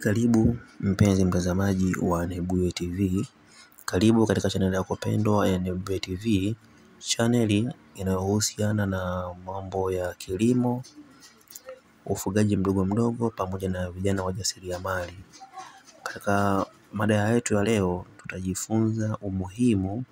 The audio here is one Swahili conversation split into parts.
Karibu mpenzi mtazamaji wa Nebuye TV. Karibu katika channel yako pendwa ya Nebuye TV, channel inayohusiana na mambo ya kilimo, ufugaji mdogo mdogo pamoja na vijana wajasiriamali. Katika mada yetu ya leo tutajifunza umuhimu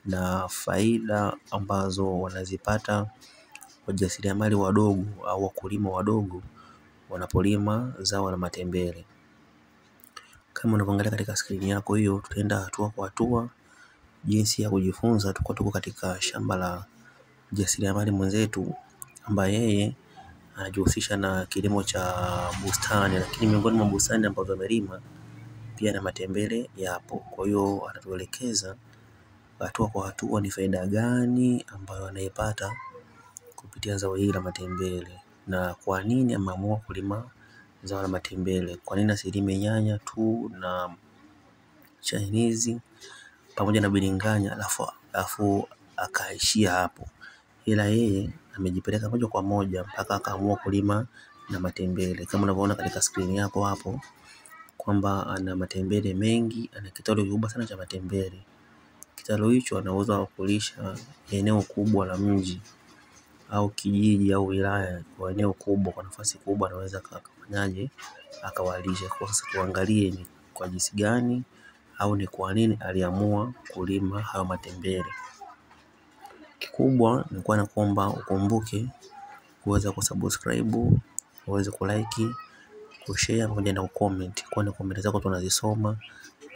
na faida ambazo wanazipata wajasiriamali wadogo au wakulima wadogo wanapolima zao la matembele. Kama unavyoangalia katika skrini yako hiyo, tutaenda hatua kwa hatua jinsi ya kujifunza. Tuko katika shamba la mjasiriamali mwenzetu ambaye yeye anajihusisha na kilimo cha bustani, lakini miongoni mwa bustani ambazo amelima pia na matembele yapo. Kwa hiyo atatuelekeza hatua kwa hatua ni faida gani ambayo anaipata kupitia zao hili la matembele na kwa nini ameamua kulima zao la matembele. Kwa nini asilime nyanya tu na chainizi pamoja na bilinganya alafu akaishia hapo, ila yeye amejipeleka moja kwa moja mpaka akaamua kulima na matembele. Kama unavyoona katika skrini yako hapo kwamba ana matembele mengi, ana kitalu kikubwa sana cha matembele. Kitalu hicho anaweza kulisha eneo kubwa la mji au kijiji au wilaya kwa eneo kubwa, kwa nafasi kubwa anaweza kufanyaje akawalisha. Kwa sasa tuangalie ni kwa jinsi gani au ni kwa nini aliamua kulima hayo matembele. Kikubwa ni kuwa na kuomba ukumbuke kuweza kusubscribe, uweze kulike, kushare pamoja na ucomment, kwani comment zako tunazisoma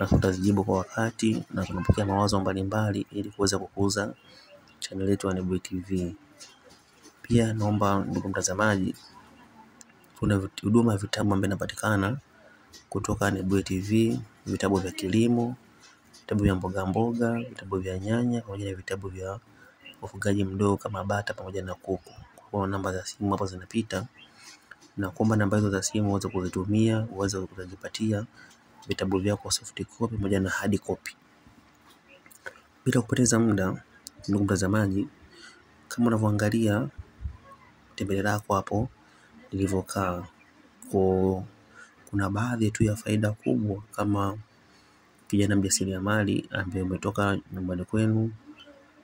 na tutazijibu kwa wakati na tunapokea mawazo mbalimbali ili kuweza kukuza channel yetu ya Nebuye TV. Pia naomba ndugu mtazamaji, kuna huduma ya vitabu ambayo inapatikana kutoka Nebuye TV, vitabu vya kilimo, vitabu vya mboga mboga, vitabu vya nyanya pamoja na vitabu vya ufugaji mdogo kama bata pamoja na kuku. Kwa namba za simu hapo zinapita, na kuomba namba hizo za simu uweze kuzitumia, uweze kujipatia vitabu vyako soft copy pamoja na hard copy. Bila kupoteza muda, ndugu mtazamaji, kama unavyoangalia tembele lako hapo lilivyokaa, kuna baadhi tu ya faida kubwa kama kijana mjasiriamali ambaye umetoka nyumbani kwenu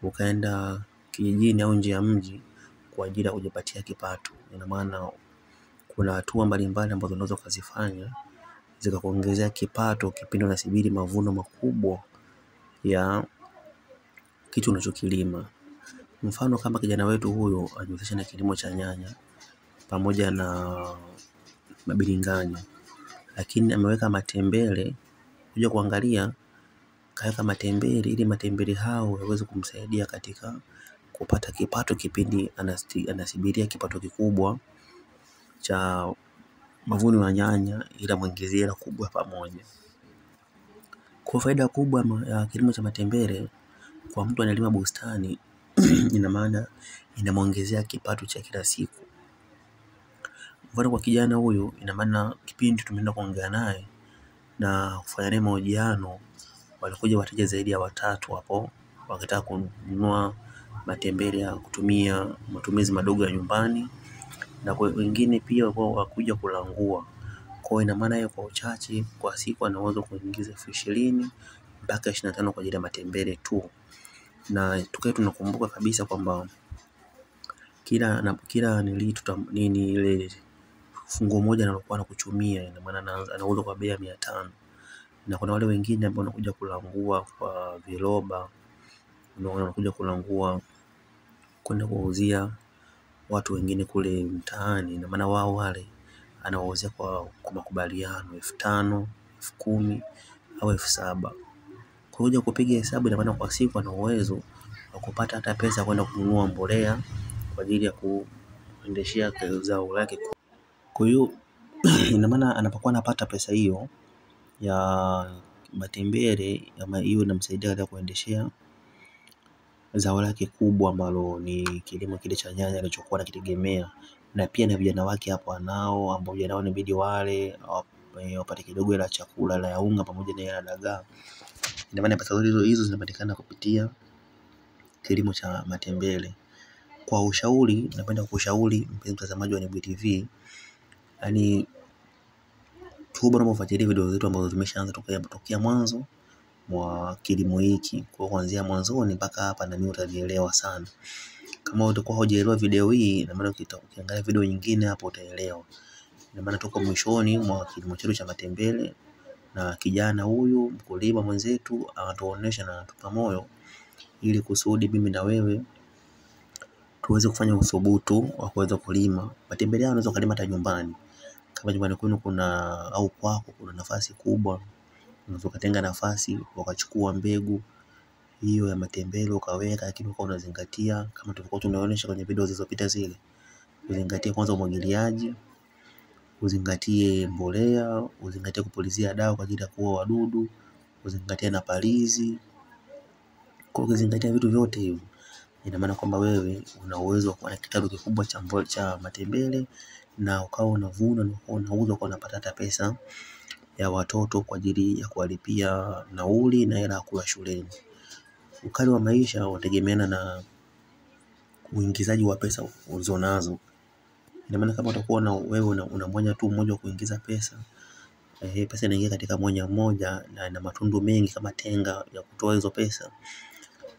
ukaenda kijijini au nje ya mji kwa ajili ya kujipatia kipato. Ina maana kuna hatua mbalimbali ambazo unaweza kuzifanya zikakuongezea kipato kipindi unasubiri mavuno makubwa ya kitu unachokilima. Mfano kama kijana wetu huyo anajihusisha na kilimo cha nyanya pamoja na mabilinganya, lakini ameweka matembele. Kuja kuangalia kaweka matembele ili matembele hao yaweze kumsaidia katika kupata kipato kipindi anasubiria kipato kikubwa cha mavuno ya nyanya, ila muingizie hela kubwa pamoja. Kwa faida kubwa ya kilimo cha matembele kwa mtu analima bustani ina maana inamuongezea kipato cha kila siku. Mfano kwa kijana huyu, ina maana kipindi tumeenda kuongea naye na kufanya naye mahojiano, walikuja wateja zaidi ya 3 hapo wakitaka kununua matembele ya kutumia matumizi madogo ya nyumbani, na wengine pia wakuja kulangua. Kwa ina maana yeye kwa uchache kwa siku anaweza kuingiza 20,000 mpaka 25 kwa ajili ya matembele tu. Na tukae tunakumbuka kabisa kwamba kila nini ile fungu moja analokuwa anakuchumia, ina maana anauza kwa bei ya 500. Na kuna wale wengine ambao wanakuja kulangua kwa viroba, wanakuja kulangua kwenda kuuzia watu wengine kule mtaani. Na maana wao wale anawauzia kwa makubaliano 5,000, 10,000 au 7,000. Kwa hiyo kupiga hesabu, ina maana kwa siku ana uwezo wa kupata hata pesa kwenda kununua mbolea kwa ajili ya kuendeshea zao lake. Kwa hiyo ina maana anapokuwa anapata pesa hiyo ya matembele, ama hiyo inamsaidia hata kuendeshea zao lake kubwa ambalo ni kilimo kile cha nyanya alichokuwa anakitegemea. Na pia na vijana wake hapo anao ambao vijana wao inabidi wale wapate kidogo hela chakula la unga pamoja na hela dagaa. Ina maana pesa hizo zinapatikana kupitia kilimo cha matembele. Kwa ushauri, napenda kukushauri mpenzi mtazamaji wa Nebuye TV, yani Kikubwa naomba ufuatilie video zetu ambazo zimeshaanza tokea mwanzo mwa kilimo hiki. Kwa kuanzia mwanzoni mpaka hapa na mimi utanielewa sana. Kama utakuwa hujaelewa video hii, na maana ukiangalia video nyingine hapo utaelewa. Na maana tuko mwishoni mwa kilimo chetu cha matembele, na kijana huyu mkulima mwenzetu anatuonesha na anatupa moyo ili kusudi mimi na wewe tuweze kufanya uthubutu wa kuweza kulima. Matembele haya unaweza kulima hata nyumbani. Kama nyumbani kwenu kuna au kwako kuna nafasi kubwa, unaweza kutenga nafasi ukachukua mbegu hiyo ya matembele ukaweka, lakini ukawa unazingatia kama tulikuwa tunaonyesha kwenye video zilizopita zile. Uzingatie kwanza umwagiliaji, uzingatie mbolea, uzingatie kupulizia dawa kwa ajili ya kuua wadudu, uzingatie na palizi. Kwa ukizingatia vitu vyote hivyo, ina maana kwamba wewe una uwezo wa kuwa na kitalu kikubwa cha matembele, na ukawa unavuna na unauza kwa unapata hata pesa ya watoto kwa ajili ya kuwalipia nauli na hela ya kula shuleni. Ukali wa maisha unategemeana na uingizaji wa pesa ulizonazo. Ina maana kama utakuwa na wewe una mwanya tu mmoja wa kuingiza pesa, pesa inaingia katika mwanya mmoja na ina matundu mengi kama tenga ya kutoa hizo pesa,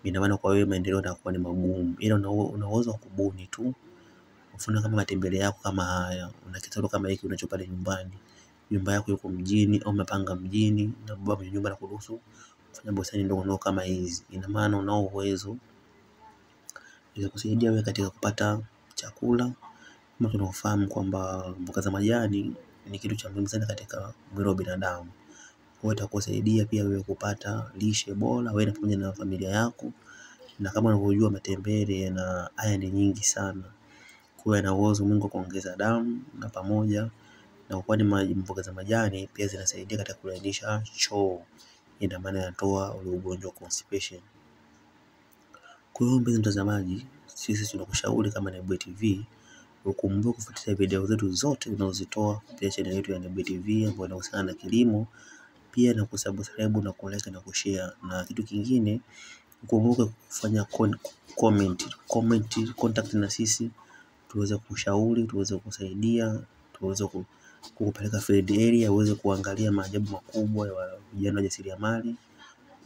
ina maana kwa wewe maendeleo yatakuwa ni magumu. Ila una uwezo wa kubuni tu. Mfano kama matembele yako kama haya, una kitalu kama hiki unacho pale nyumbani, nyumba yako iko mjini au umepanga mjini na baba mwenye nyumba anakuruhusu kufanya bustani ndogo ndogo kama hizi, ina maana unao uwezo ili kusaidia wewe katika kupata chakula. Kama tunafahamu kwamba mboga za majani ni kitu cha muhimu sana katika mwili wa binadamu. Kwa hiyo itakusaidia pia wewe kupata lishe bora wewe pamoja na familia yako. Na kama unavyojua matembele yana iron nyingi sana, kwa hiyo yana uwezo mwingi wa kuongeza damu, na pamoja na kwani mboga za majani pia zinasaidia katika kulainisha choo, ina maana yanatoa ule ugonjwa wa constipation. Kwa hiyo mpenzi mtazamaji, sisi tunakushauri kama Nebuye TV ukumbuke kufuatilia video zetu zote tunazozitoa kupitia channel yetu ya Nebuye TV ambayo inahusiana na kilimo, pia na kusubscribe na kulike na kushare. Na kitu kingine ukumbuke kufanya contact na sisi, tuweze kushauri, tuweze kusaidia, tuweze kukupeleka field area uweze kuangalia maajabu makubwa ya vijana wajasiriamali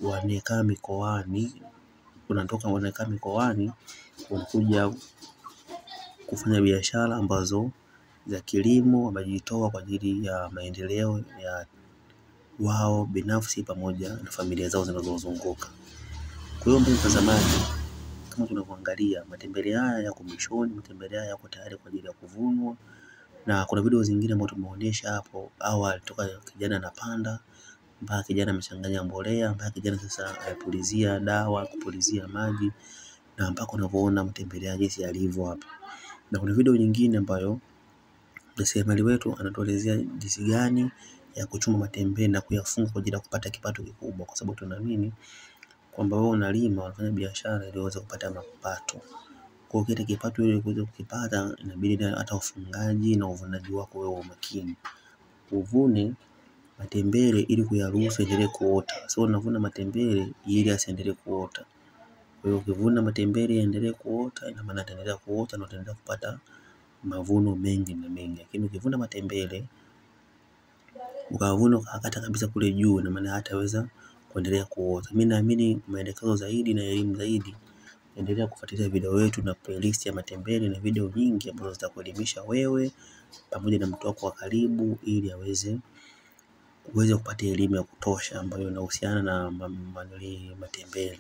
wanaokaa mikoani. Wanakaa mikoani wanakuja kufanya biashara ambazo za kilimo, wamejitoa kwa ajili ya maendeleo ya wao binafsi pamoja na familia zao zinazozunguka. Kwa hiyo mpenzi mtazamaji, kama tunavyoangalia matembele haya yako mwishoni, matembele haya yako tayari kwa ajili ya kuvunwa, na kuna video zingine ambazo tumeonyesha hapo awali toka kijana anapanda mpaka kijana amechanganya mbolea mpaka kijana sasa anapulizia dawa, kupulizia maji, na mpaka unavyoona matembele yake jinsi yalivyo hapa. Na kuna video nyingine ambayo mjasiriamali wetu anatuelezea jinsi gani ya kuchuma matembele na kuyafunga kwa ajili ya kupata kipato kikubwa, kwa sababu tunaamini kwamba wewe unalima, unafanya biashara ili uweze kupata mapato. Kwa hiyo kile kipato ili uweze kukipata inabidi hata ufungaji na uvunaji wako wewe umakini. Uvune matembele ili kuyaruhusu endelee kuota. Sio unavuna matembele ili asiendelee kuota. Kwa hiyo ukivuna matembele yaendelee kuota, ina maana ataendelea kuota na utaendelea kupata mavuno mengi na mengi. Lakini ukivuna matembele ukavuna ukakata kabisa kule juu, ina maana hataweza kuendelea kuota. Mimi naamini maelekezo zaidi na elimu zaidi, endelea kufuatilia video yetu na playlist ya matembele na video nyingi ambazo zitakuelimisha wewe pamoja na mtu wako wa karibu, ili uweze kupata elimu ya kutosha ambayo inahusiana na matembele.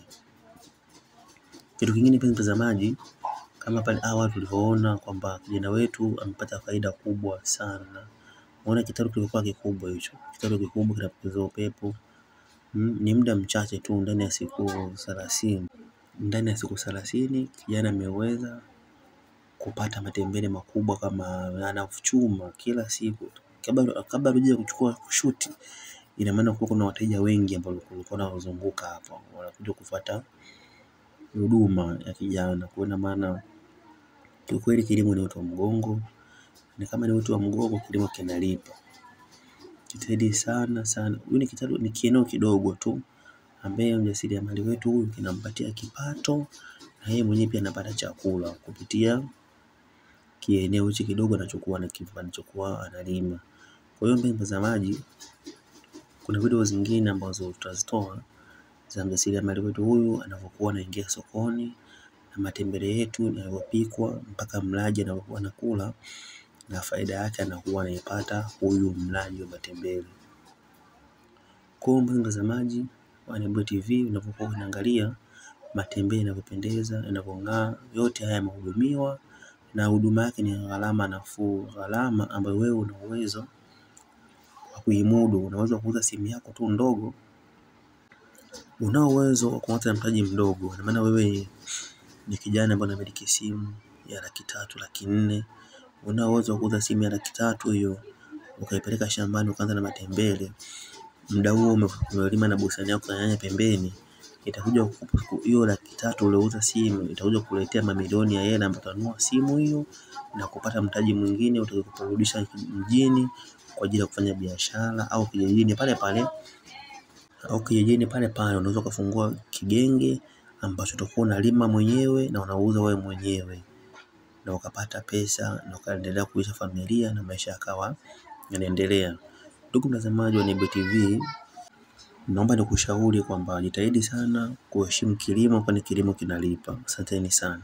Kitu kingine pia mtazamaji, kama pale awali tulivyoona kwamba kijana wetu amepata faida kubwa sana. Unaona kitalu kilikuwa kikubwa hicho. Kitalu kikubwa kinapokea upepo. Ni muda mchache tu, ndani ya siku 30. Ndani ya siku 30 kijana ameweza kupata matembele makubwa kama anachuma kila siku. Kabla hujja kuchukua kushuti, ina maana kuna wateja wengi ambao walikuwa wanazunguka hapa wanakuja kufuata huduma ya kijana. Kwa ina maana kweli kilimo ni uti wa mgongo, na kama ni uti wa mgongo kilimo kinalipa. Jitahidi sana sana. Huyu ni kieneo kidogo tu ambaye mjasiriamali wetu huyu kinampatia kipato, na yeye mwenyewe pia anapata chakula kupitia kieneo hichi kidogo anachokuwa analima. Kwa hiyo mpenzi mtazamaji, kuna video zingine ambazo tutazitoa za mjasiriamali wetu huyu anapokuwa anaingia sokoni, na matembele yetu yanapopikwa mpaka mlaji anapokuwa anakula, na faida yake anakuwa anaipata huyu mlaji wa matembele. Kwa hiyo mpenzi mtazamaji wa Nebuye TV, unapokuwa unaangalia matembele yanapopendeza, yanapong'aa, yote haya yamehudumiwa na huduma yake ni gharama nafuu, gharama ambayo wewe una uwezo wa kuimudu. Unaweza kuuza simu yako tu ndogo, una uwezo wa kuanza mtaji mdogo. Ina maana wewe ni kijana ambaye unamiliki simu ya 300,000, 400,000, una uwezo wa kuuza simu ya 300,000 hiyo ukaipeleka shambani ukaanza na matembele. Muda huo umelima na bustani yako ya nyanya pembeni, itakuja hiyo 300,000 uliouza simu itakuja kukuletea mamilioni ya hela ambapo utanunua simu hiyo na kupata mtaji mwingine utakaporudisha mjini kwa ajili ya kufanya biashara, au kijijini pale pale unaweza kufungua kigenge ambacho utakuwa unalima mwenyewe na unauza wewe mwenyewe, na ukapata pesa na ukaendelea kuishi familia na maisha yakawa yanaendelea. Ndugu mtazamaji wa Nebuye TV, naomba nikushauri kwamba jitahidi sana kuheshimu kilimo, kwani kilimo kinalipa. Asanteni sana.